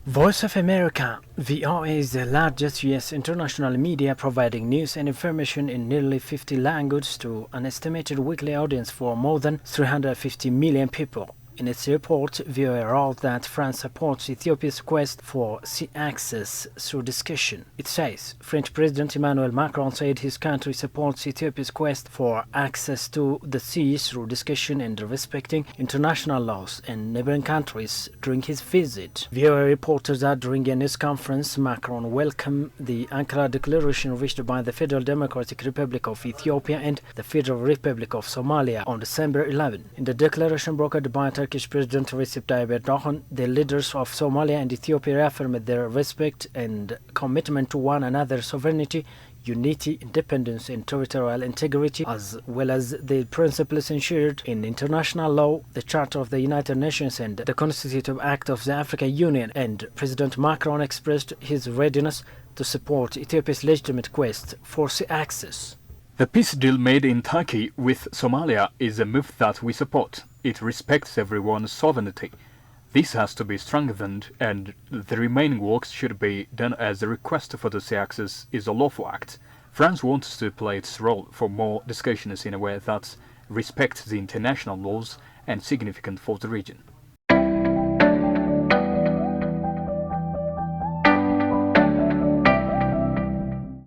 Voice of America, VOA, is the largest U.S. international media providing news and information in nearly 50 languages to an estimated weekly audience for more than 350 million people. In its report, VOA wrote that France supports Ethiopia's quest for sea access through discussion. It says, French President Emanuel Macron said his country supports Ethiopia's quest for access to the sea through discussion and respecting international laws and neighboring countries during his visit. VOA reported that during a news conference, Macron welcomed the Ankara declaration reached by the Federal Democratic Republic of Ethiopia and the Federal Republic of Somalia on December 11. In the declaration brokered by Turkish President Recep Tayyip Erdogan, the leaders of Somalia and Ethiopia reaffirmed their respect and commitment to one another's sovereignty, unity, independence, and territorial integrity, as well as the principles enshrined in international law, the Charter of the United Nations, and the Constitutive Act of the African Union. And President Macron expressed his readiness to support Ethiopia's legitimate quest for sea access. The peace deal made in Turkey with Somalia is a move that we support. It respects everyone's sovereignty. This has to be strengthened, and the remaining works should be done as the request for the sea access is a lawful act. France wants to play its role for more discussions in a way that respects the international laws and significant for the region.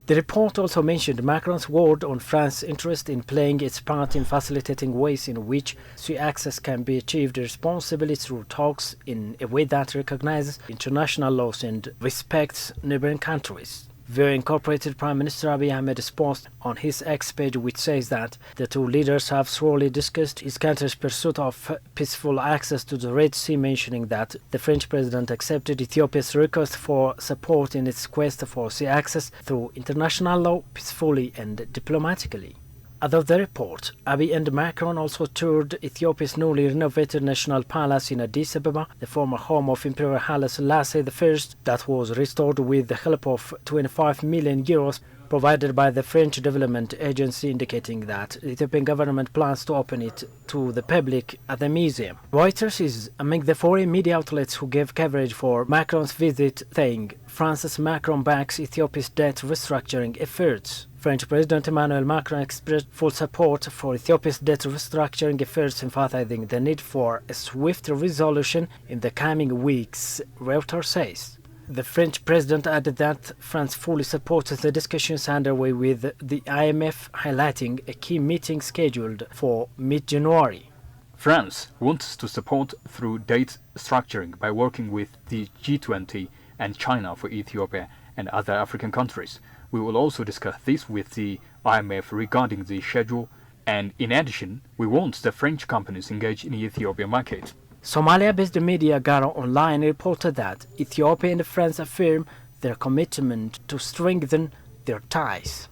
The report also mentioned Macron's word on France's interest in playing its part in facilitating ways in which sea access can be achieved responsibly through talks in a way that recognizes international laws and respects neighboring countries. VOA incorporated Prime Minister Abiy Ahmed's post on his X page, which says that the two leaders have thoroughly discussed his country's pursuit of peaceful access to the Red Sea, mentioning that the French president accepted Ethiopia's request for support in its quest for sea access through international law, peacefully and diplomatically. As of the report, Abiy and Macron also toured Ethiopia's newly renovated national palace in Addis Ababa, the former home of Emperor Haile Selassie I, that was restored with the help of 25 million euros provided by the French Development Agency, indicating that the Ethiopian government plans to open it to the public at the museum. Reuters is among the foreign media outlets who gave coverage for Macron's visit, saying France's Macron backs Ethiopia's debt restructuring efforts. French President Emmanuel Macron expressed full support for Ethiopia's debt restructuring efforts, emphasizing the need for a swift resolution in the coming weeks, Reuters says. The French president added that France fully supports the discussions underway with the IMF, highlighting a key meeting scheduled for mid-January. France wants to support through debt structuring by working with the G20 and China for Ethiopia and other African countries. We will also discuss this with the IMF regarding the schedule, and in addition, we want the French companies engaged in the Ethiopian market. Somalia-based media Gara Online reported that Ethiopia and France affirm their commitment to strengthen their ties.